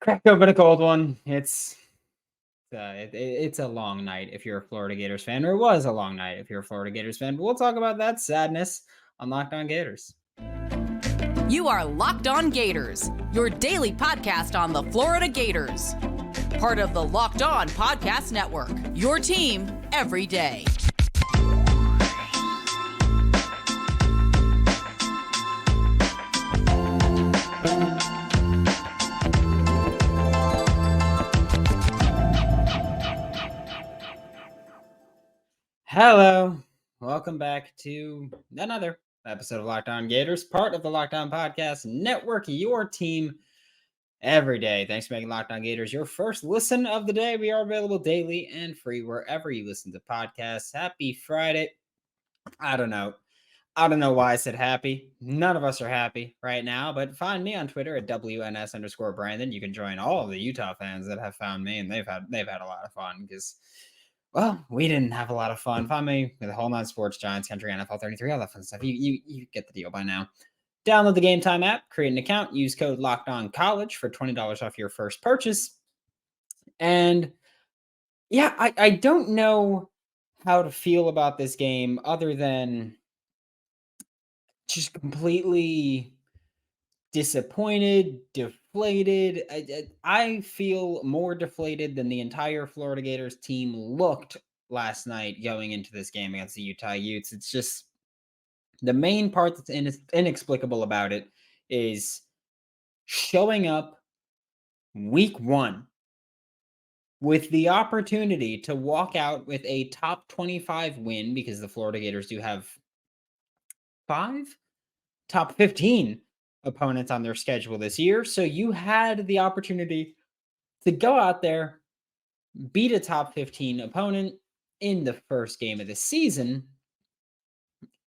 Cracked open a cold one. It's a long night if you're a Florida Gators fan, or it was a long night if you're a Florida Gators fan. But we'll talk about that sadness on Locked On Gators. You are Locked On Gators, your daily podcast on the Florida Gators. Part of the Locked On Podcast Network, your team every day. Hello. Welcome back to another episode of Locked On Gators, part of the Locked On Podcast Network, your team every day. Thanks for making Locked On Gators your first listen of the day. We are available daily and free wherever you listen to podcasts. Happy Friday. I don't know why I said happy. None of us are happy right now, but find me on Twitter at WNS_Brandon. You can join all of the Utah fans that have found me, and they've had a lot of fun because, well, we didn't have a lot of fun. Find me with the Whole Nine Sports, Giants, Country, NFL 33, all that fun stuff. You get the deal by now. Download the Game Time app, create an account, use code LOCKEDONCollege for $20 off your first purchase. And yeah, I don't know how to feel about this game other than just completely disappointed, deflated. I feel more deflated than the entire Florida Gators team looked last night going into this game against the Utah Utes. It's just the main part that's inexplicable about it is showing up week one with the opportunity to walk out with a top 25 win, because the Florida Gators do have 5 top 15 opponents on their schedule this year. So you had the opportunity to go out there, beat a top 15 opponent in the first game of the season.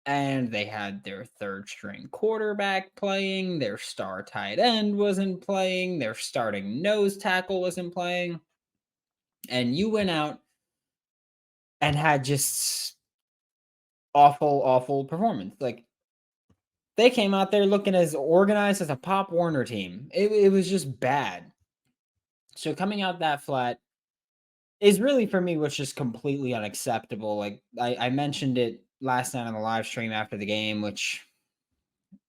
And they had their third string quarterback playing, their star tight end wasn't playing, their starting nose tackle wasn't playing. And you went out and had just awful performance. Like, they came out there looking as organized as a Pop Warner team. It was just bad. So coming out that flat is really, for me, was just completely unacceptable. Like, I mentioned it last night on the live stream after the game, which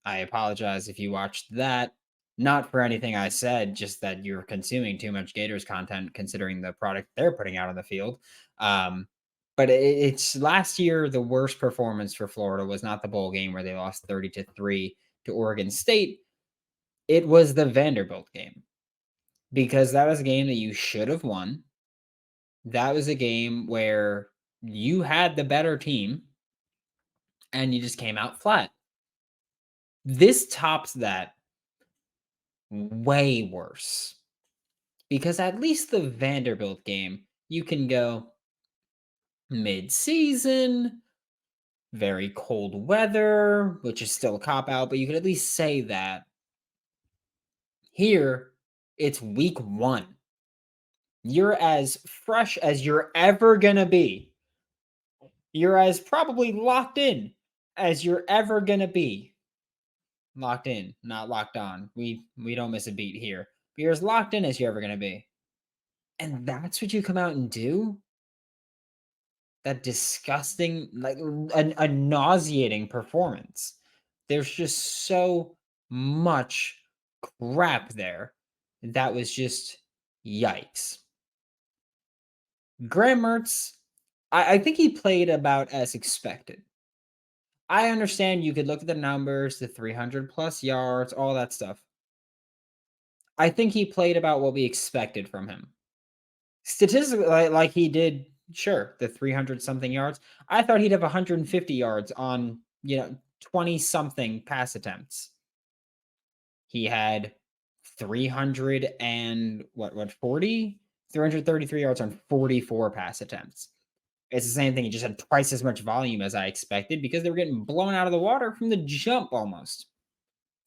I apologize if you watched that. Not for anything I said, just that you're consuming too much Gators content considering the product they're putting out on the field. But it's last year, the worst performance for Florida was not the bowl game where they lost 30-3 to Oregon State. It was the Vanderbilt game, because that was a game that you should have won. That was a game where you had the better team and you just came out flat. This tops that way worse, because at least the Vanderbilt game, you can go mid-season, very cold weather, which is still a cop-out, but you could at least say that. Here, it's week one. You're as fresh as you're ever going to be. You're as probably locked in as you're ever going to be. Locked in, not locked on. We don't miss a beat here. But you're as locked in as you're ever going to be. And that's what you come out and do? That disgusting, like a nauseating performance. There's just so much crap there. That was just yikes. Graham Mertz, I think he played about as expected. I understand you could look at the numbers, the 300 plus yards, all that stuff. I think he played about what we expected from him. Statistically, like he did, sure, the 300 something yards. I thought he'd have 150 yards on, 20 something pass attempts. He had 333 yards on 44 pass attempts. It's the same thing. He just had twice as much volume as I expected because they were getting blown out of the water from the jump almost.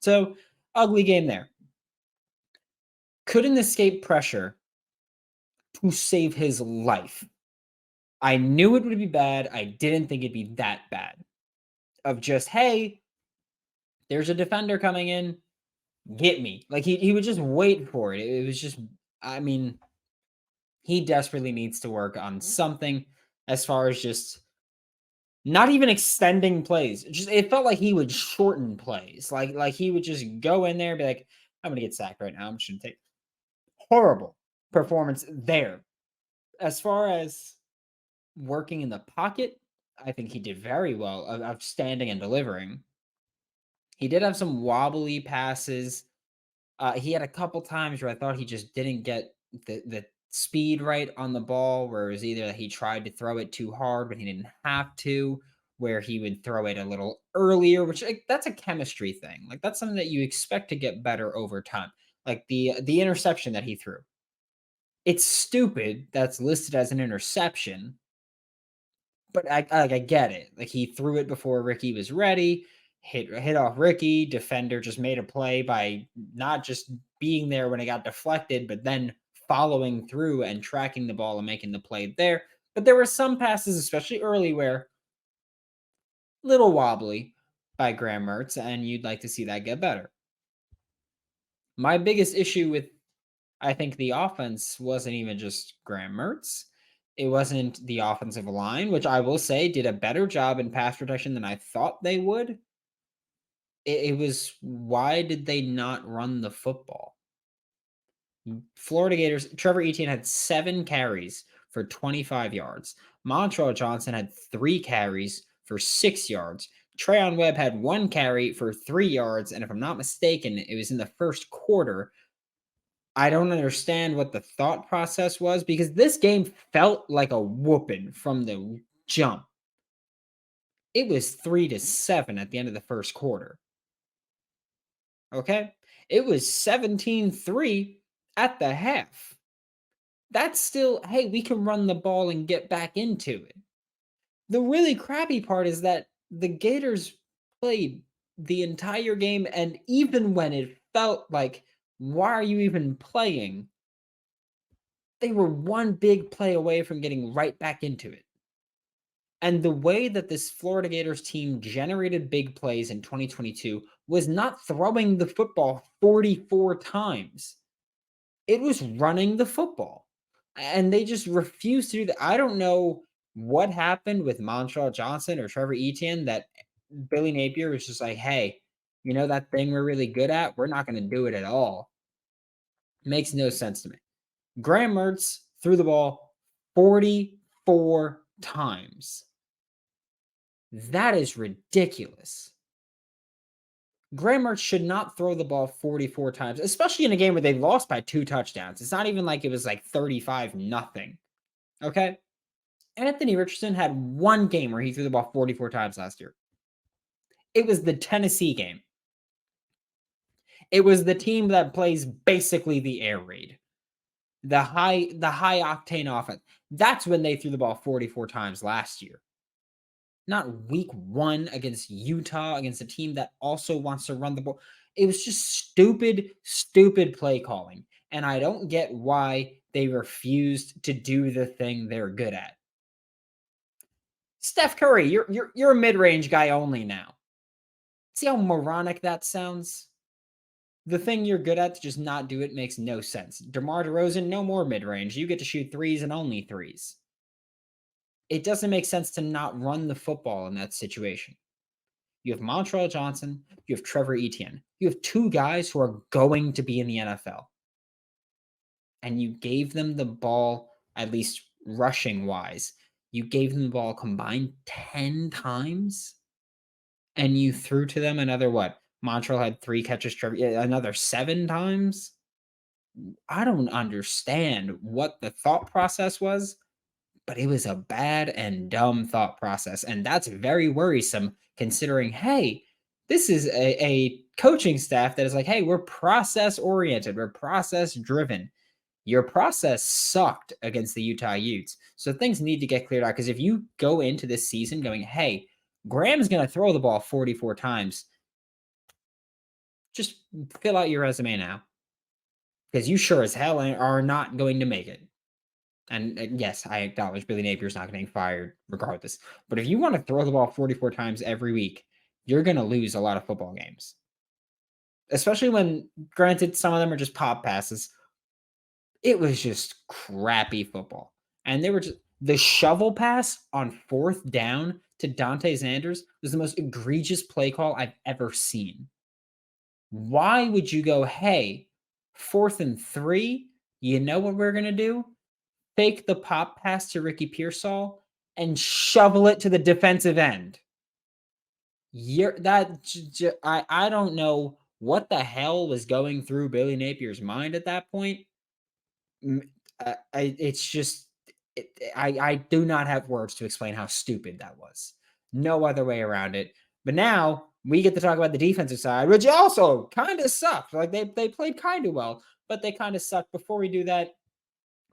So, ugly game there. Couldn't escape pressure to save his life. I knew it would be bad. I didn't think it'd be that bad. Of just, hey, there's a defender coming in. get me. Like he would just wait for it. It was just, I mean, he desperately needs to work on something as far as just not even extending plays. Just it felt like he would shorten plays. Like he would just go in there and be like, I'm gonna get sacked right now. I'm just gonna take horrible performance there. As far as working in the pocket, I think he did very well of standing and delivering. He did have some wobbly passes. He had a couple times where I thought he just didn't get the speed right on the ball, where it was either that he tried to throw it too hard when he didn't have to, where he would throw it a little earlier, which like, that's a chemistry thing. Like that's something that you expect to get better over time. Like the interception that he threw. It's stupid that's listed as an interception, but I get it. Like he threw it before Ricky was ready, hit off Ricky. Defender just made a play by not just being there when it got deflected, but then following through and tracking the ball and making the play there. But there were some passes, especially early, where little wobbly by Graham Mertz, and you'd like to see that get better. My biggest issue with I think the offense wasn't even just Graham Mertz. It wasn't the offensive line, which I will say did a better job in pass protection than I thought they would. It was why did they not run the football? Florida Gators, Trevor Etienne had 7 carries for 25 yards. Montreal Johnson had 3 carries for 6 yards. Trayon Webb had 1 carry for 3 yards. And if I'm not mistaken, it was in the first quarter. I don't understand what the thought process was because this game felt like a whooping from the jump. It was 3-7 at the end of the first quarter. Okay? It was 17-3 at the half. That's still, hey, we can run the ball and get back into it. The really crappy part is that the Gators played the entire game, and even when it felt like, why are you even playing? They were one big play away from getting right back into it. And the way that this Florida Gators team generated big plays in 2022 was not throwing the football 44 times. It was running the football. And they just refused to do that. I don't know what happened with Montreal Johnson or Trevor Etienne that Billy Napier was just like, hey, you know that thing we're really good at? We're not going to do it at all. Makes no sense to me. Graham Mertz threw the ball 44 times. That is ridiculous. Graham Mertz should not throw the ball 44 times, especially in a game where they lost by 2 touchdowns. It's not even like it was like 35-0. Okay? Anthony Richardson had 1 game where he threw the ball 44 times last year. It was the Tennessee game. It was the team that plays basically the air raid. The high octane offense. That's when they threw the ball 44 times last year. Not week 1 against Utah, against a team that also wants to run the ball. It was just stupid play calling. And I don't get why they refused to do the thing they're good at. Steph Curry, you're a mid-range guy only now. See how moronic that sounds? The thing you're good at to just not do it makes no sense. DeMar DeRozan, no more mid-range. You get to shoot threes and only threes. It doesn't make sense to not run the football in that situation. You have Montreal Johnson. You have Trevor Etienne. You have 2 guys who are going to be in the NFL. And you gave them the ball, at least rushing-wise. You gave them the ball combined 10 times? And you threw to them another, what? Montreal had 3 catches, another 7 times? I don't understand what the thought process was, but it was a bad and dumb thought process. And that's very worrisome considering, hey, this is a coaching staff that is like, hey, we're process-oriented. We're process-driven. Your process sucked against the Utah Utes. So things need to get cleared out because if you go into this season going, hey, Graham's going to throw the ball 44 times, just fill out your resume now. Because you sure as hell are not going to make it. And yes, I acknowledge Billy Napier's not getting fired regardless. But if you want to throw the ball 44 times every week, you're going to lose a lot of football games. especially when, granted, some of them are just pop passes. It was just crappy football. And they were just the shovel pass on 4th down to Dante Sanders was the most egregious play call I've ever seen. Why would you go, hey, 4th and 3? You know what we're gonna do? Fake the pop pass to Ricky Pearsall and shovel it to the defensive end. I don't know what the hell was going through Billy Napier's mind at that point. It's just I do not have words to explain how stupid that was. No other way around it. But now we get to talk about the defensive side, which also kind of sucked. Like they played kind of well, but they kind of sucked. Before we do that,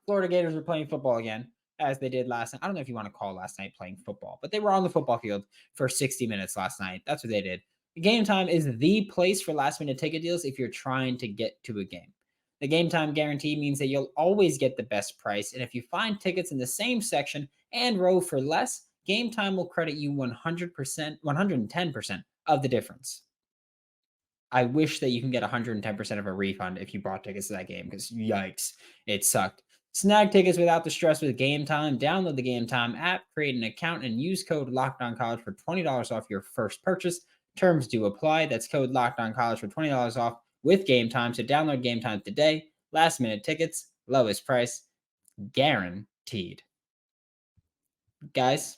Florida Gators were playing football again, as they did last night. I don't know if you want to call last night playing football, but they were on the football field for 60 minutes last night. That's what they did. Game Time is the place for last minute ticket deals if you're trying to get to a game. The Game Time guarantee means that you'll always get the best price. And if you find tickets in the same section and row for less, Game Time will credit you 100%, 110% of the difference. I wish that you can get 110% of a refund if you bought tickets to that game, because yikes, it sucked. Snag tickets without the stress with Game Time. Download the Game Time app, create an account, and use code LOCKEDONCollege for $20 off your first purchase. Terms do apply. That's code LOCKEDONCollege for $20 off with Game Time. So download Game Time today. Last minute tickets, lowest price, guaranteed. Guys,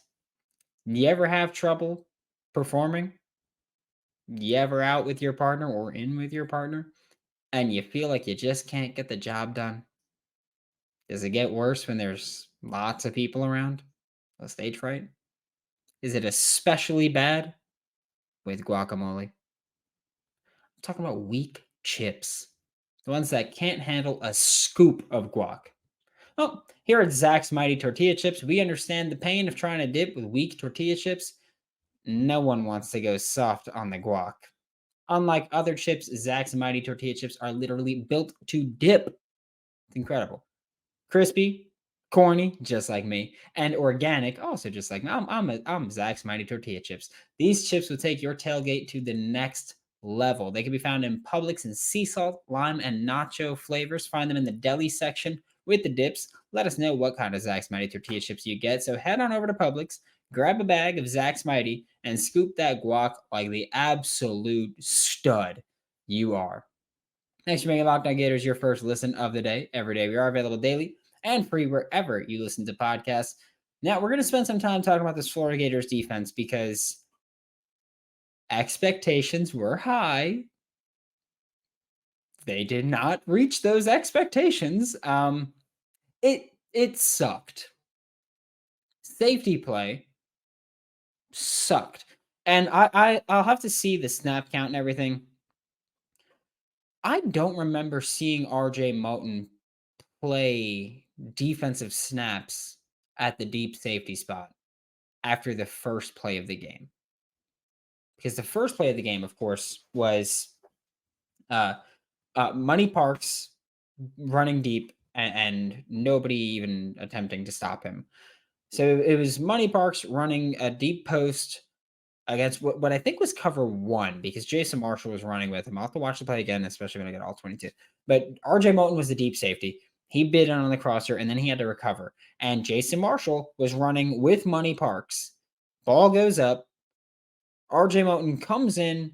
you ever have trouble performing? You ever out with your partner or in with your partner and you feel like you just can't get the job done? Does it get worse when there's lots of people around? A stage fright? Is it especially bad with guacamole? I'm talking about weak chips. The ones that can't handle a scoop of guac. Well, here at Zach's Mighty Tortilla Chips, we understand the pain of trying to dip with weak tortilla chips. No one wants to go soft on the guac. Unlike other chips, Zach's Mighty Tortilla Chips are literally built to dip. It's incredible. Crispy, corny, just like me, and organic, also just like me. I'm Zach's Mighty Tortilla Chips. These chips will take your tailgate to the next level. They can be found in Publix and sea salt, lime, and nacho flavors. Find them in the deli section with the dips. Let us know what kind of Zach's Mighty Tortilla Chips you get. So head on over to Publix, grab a bag of Zach's Mighty, and scoop that guac like the absolute stud you are. Thanks for making Locked On Gators your first listen of the day. Every day we are available daily and free wherever you listen to podcasts. Now, we're going to spend some time talking about this Florida Gators defense because expectations were high. They did not reach those expectations. It sucked. Safety play sucked. And I'll have to see the snap count and everything. I don't remember seeing RJ Moulton play defensive snaps at the deep safety spot after the first play of the game. Because the first play of the game, of course, was Money Parks running deep and nobody even attempting to stop him. So it was Money Parks running a deep post against what I think was cover 1, because Jason Marshall was running with him. I'll have to watch the play again, especially when I get all 22. But RJ Moulton was the deep safety. He bid on the crosser, and then he had to recover. And Jason Marshall was running with Money Parks. Ball goes up. RJ Moulton comes in.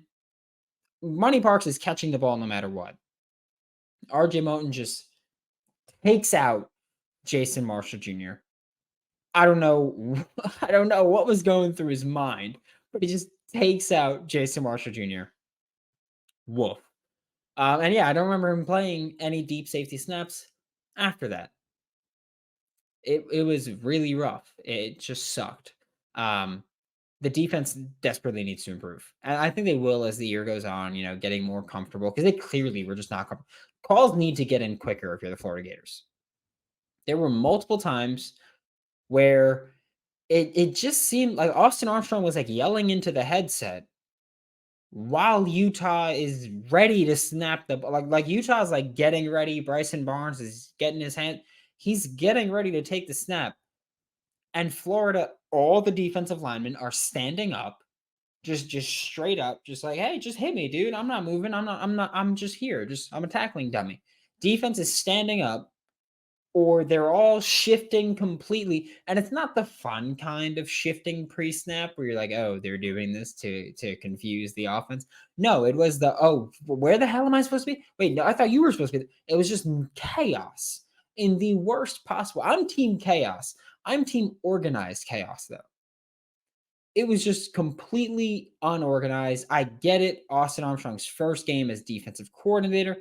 Money Parks is catching the ball no matter what. RJ Moulton just takes out Jason Marshall Jr. I don't know what was going through his mind, but he just takes out Jason Marshall Jr. Woof. And yeah, I don't remember him playing any deep safety snaps after that. It was really rough. It just sucked. The defense desperately needs to improve. And I think they will as the year goes on, getting more comfortable, because they clearly were just not comfortable. Calls need to get in quicker if you're the Florida Gators. There were multiple times where it just seemed like Austin Armstrong was like yelling into the headset while Utah is ready to snap the ball. Like Utah's like getting ready. Bryson Barnes is getting his hand. He's getting ready to take the snap. And Florida, all the defensive linemen are standing up, Just straight up, just like, hey, just hit me, dude. I'm not moving. I'm just here. I'm a tackling dummy. Defense is standing up, or they're all shifting completely. And it's not the fun kind of shifting pre-snap where you're like, oh, they're doing this to confuse the offense. No, it was the, oh, where the hell am I supposed to be? Wait, no, I thought you were supposed to be. It was just chaos in the worst possible. I'm team chaos. I'm team organized chaos, though. It was just completely unorganized. I get it. Austin Armstrong's first game as defensive coordinator,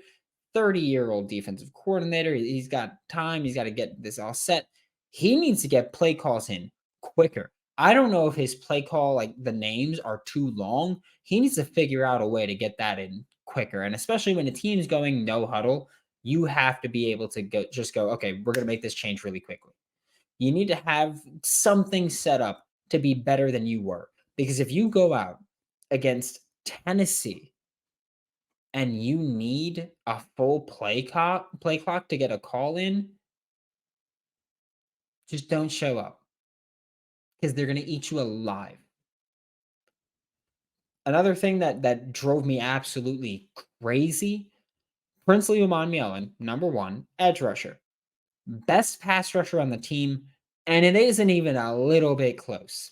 30-year-old defensive coordinator. He's got time. He's got to get this all set. He needs to get play calls in quicker. I don't know if his play call, like the names are too long. He needs to figure out a way to get that in quicker. And especially when the team's going no huddle, you have to be able to go, okay, we're going to make this change really quickly. You need to have something set up to be better than you were. Because if you go out against Tennessee and you need a full play clock to get a call in, just don't show up because they're going to eat you alive. Another thing that drove me absolutely crazy, Princely Umanmielen, number 1, edge rusher. Best pass rusher on the team, and it isn't even a little bit close.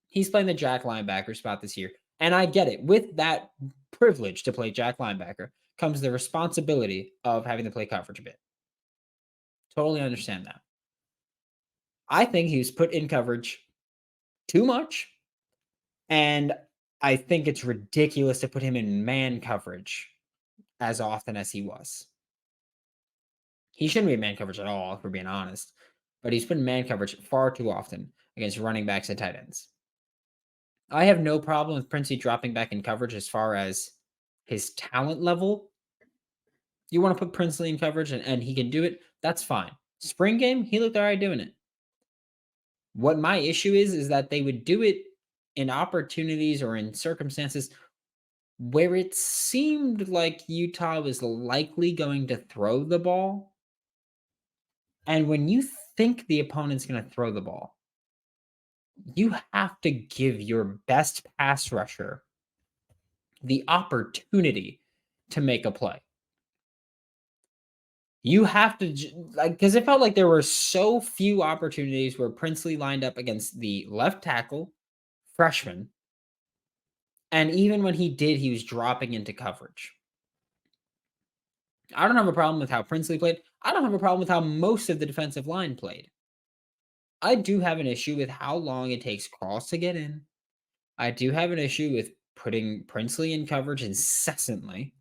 He's playing the jack linebacker spot this year, and I get it. With that privilege to play jack linebacker comes the responsibility of having to play coverage a bit. Totally understand that. I think he was put in coverage too much, and I think it's ridiculous to put him in man coverage as often as he was. He shouldn't be in man coverage at all, if we're being honest, but he's put in man coverage far too often against running backs and tight ends. I have no problem with Princey dropping back in coverage as far as his talent level. You want to put Princely in coverage and he can do it, that's fine. Spring game, he looked all right doing it. What my issue is that they would do it in opportunities or in circumstances where it seemed like Utah was likely going to throw the ball. And when you think the opponent's going to throw the ball, you have to give your best pass rusher the opportunity to make a play. You have to, because it felt like there were so few opportunities where Princely lined up against the left tackle, freshman, and even when he did, he was dropping into coverage. I don't have a problem with how Princely played. I don't have a problem with how most of the defensive line played. I do have an issue with how long it takes Cross to get in. I do have an issue with putting Princely in coverage incessantly.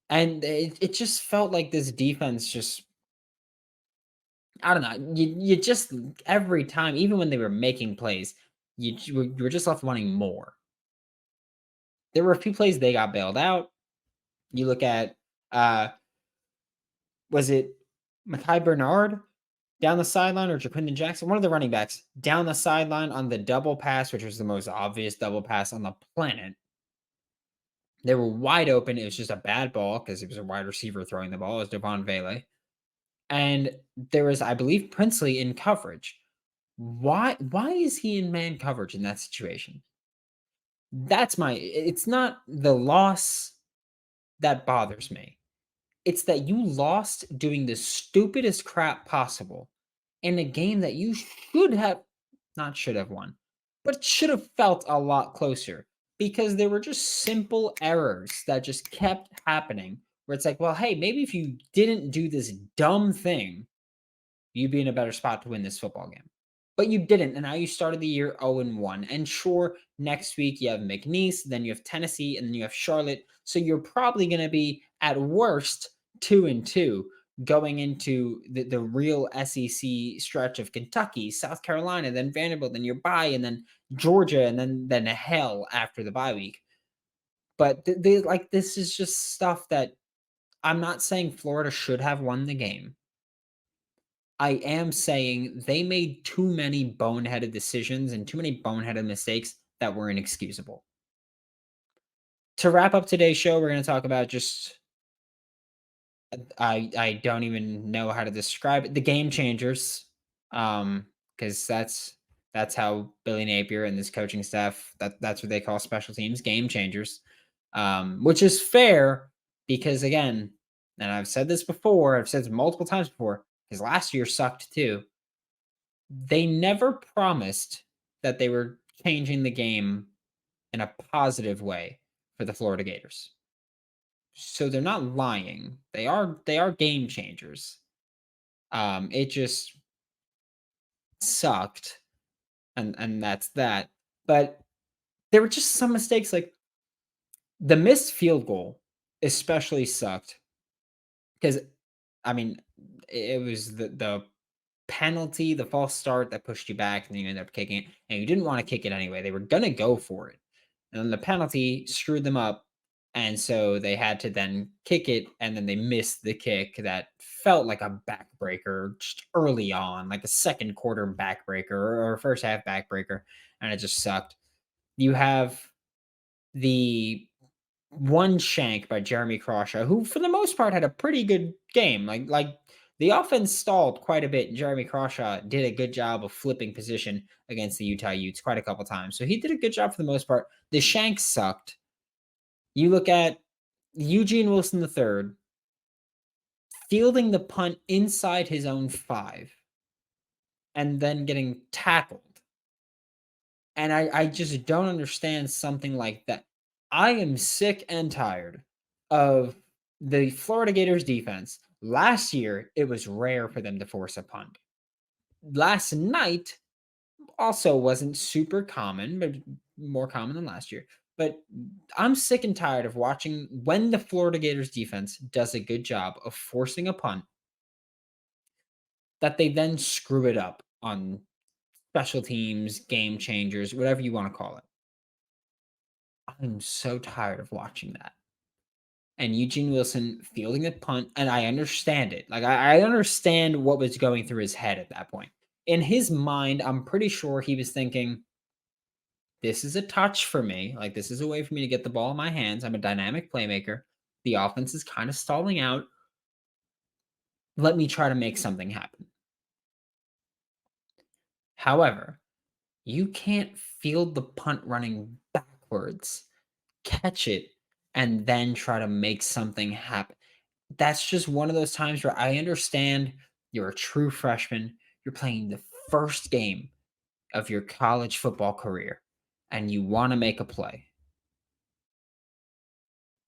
And it just felt like this defense just, I don't know. You just, every time, even when they were making plays, you were just left wanting more. There were a few plays they got bailed out. You look at, was it Mekhi Bernard down the sideline or Jaquindon Jackson? One of the running backs down the sideline on the double pass, which was the most obvious double pass on the planet. They were wide open. It was just a bad ball because it was a wide receiver throwing the ball. It was Devon Vele. And there was, I believe, Princely in coverage. Why is he in man coverage in that situation? It's not the loss that bothers me. It's that you lost doing the stupidest crap possible in a game that you not should have won, but should have felt a lot closer because there were just simple errors that just kept happening where it's like, well, hey, maybe if you didn't do this dumb thing, you'd be in a better spot to win this football game. But you didn't, and now you started the year 0-1. And sure, next week you have McNeese, then you have Tennessee, and then you have Charlotte. So you're probably going to be, at worst, 2-2 going into the real SEC stretch of Kentucky, South Carolina, then Vanderbilt, then your bye, and then Georgia, and then hell after the bye week. But this is just stuff that I'm not saying Florida should have won the game. I am saying they made too many boneheaded decisions and too many boneheaded mistakes that were inexcusable. To wrap up today's show, we're going to talk about just, I don't even know how to describe it, the game changers, because that's That's how Billy Napier and this coaching staff, that's what they call special teams, game changers. Which is fair because again, and I've said this before, I've said this multiple times before, because last year sucked too. They never promised that they were changing the game in a positive way for the Florida Gators. So they're not lying. They are game changers. It just sucked, and that's that. But there were just some mistakes, like the missed field goal especially sucked because I mean it was the penalty, the false start that pushed you back, and then you ended up kicking it, and you didn't want to kick it anyway. They were gonna go for it, and then the penalty screwed them up, and so they had to then kick it, and then they missed the kick that felt like a backbreaker just early on, like a second quarter backbreaker or first half backbreaker, and it just sucked. You have the one shank by Jeremy Crawshaw, who for the most part had a pretty good game. Like the offense stalled quite a bit, and Jeremy Crawshaw did a good job of flipping position against the Utah Utes quite a couple times. So he did a good job for the most part. The shank sucked. You look at Eugene Wilson III fielding the punt inside his own 5 and then getting tackled. And I just don't understand something like that. I am sick and tired of the Florida Gators defense. Last year, it was rare for them to force a punt. Last night also wasn't super common, but more common than last year. But I'm sick and tired of watching when the Florida Gators defense does a good job of forcing a punt that they then screw it up on special teams, game changers, whatever you want to call it. I'm so tired of watching that. And Eugene Wilson fielding a punt, and I understand it. Like I understand what was going through his head at that point. In his mind, I'm pretty sure he was thinking, this is a touch for me. Like this is a way for me to get the ball in my hands. I'm a dynamic playmaker. The offense is kind of stalling out. Let me try to make something happen. However, you can't field the punt running backwards, catch it, and then try to make something happen. That's just one of those times where I understand you're a true freshman. You're playing the first game of your college football career and you want to make a play.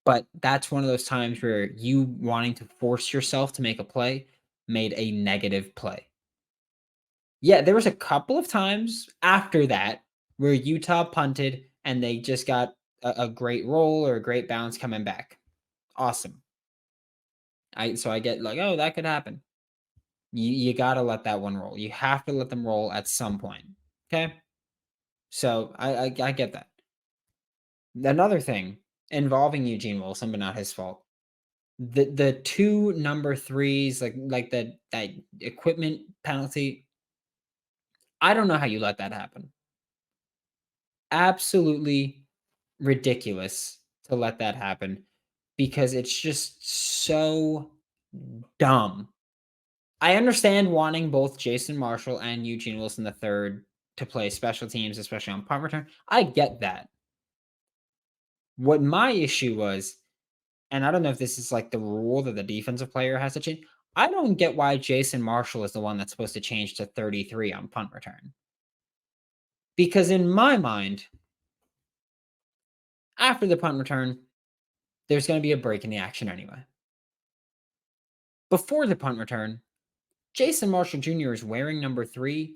But that's one of those times where you wanting to force yourself to make a play made a negative play. Yeah, there was a couple of times after that where Utah punted and they just got a great roll or a great bounce coming back. Awesome. So I get like, oh, that could happen. You got to let that one roll. You have to let them roll at some point. Okay. So I get that. Another thing involving Eugene Wilson, but not his fault. The two number threes, like that equipment penalty. I don't know how you let that happen. Absolutely ridiculous to let that happen because it's just so dumb. I understand wanting both Jason Marshall and Eugene Wilson III to play special teams, especially on punt return. I get that. What my issue was, and I don't know if this is like the rule that the defensive player has to change. I don't get why Jason Marshall is the one that's supposed to change to 33 on punt return. Because in my mind, after the punt return, there's going to be a break in the action anyway. Before the punt return, Jason Marshall Jr. is wearing number 3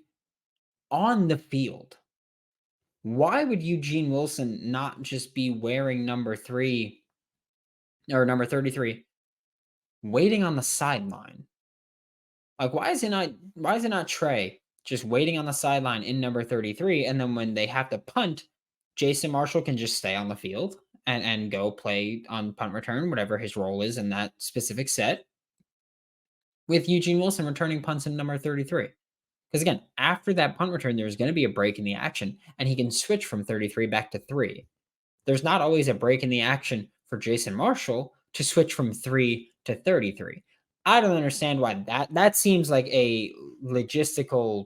on the field. Why would Eugene Wilson not just be wearing number 3 or number 33 waiting on the sideline? Like why is it not Trey just waiting on the sideline in number 33, and then when they have to punt, Jason Marshall can just stay on the field and go play on punt return, whatever his role is in that specific set, with Eugene Wilson returning punts in number 33. Because again, after that punt return, there's going to be a break in the action, and he can switch from 33 back to 3. There's not always a break in the action for Jason Marshall to switch from 3 to 33. I don't understand why that seems like a logistical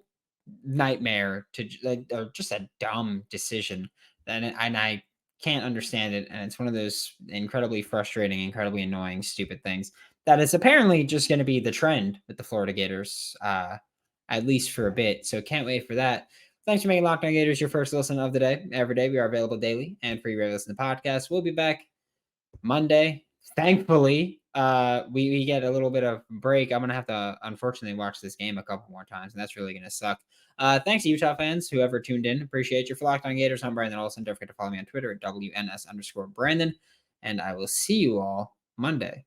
nightmare or just a dumb decision. And I can't understand it. And it's one of those incredibly frustrating, incredibly annoying, stupid things that is apparently just going to be the trend with the Florida Gators, at least for a bit. So can't wait for that. Thanks for making Locked On Gators your first listen of the day. Every day we are available daily and free to listen to podcasts. We'll be back Monday. Thankfully, we get a little bit of break. I'm gonna have to unfortunately watch this game a couple more times, and that's really gonna suck. Thanks to Utah fans, whoever tuned in. Appreciate you. For Locked On Gators, I'm Brandon Olsen. Don't forget to follow me on Twitter at WNS_Brandon. And I will see you all Monday.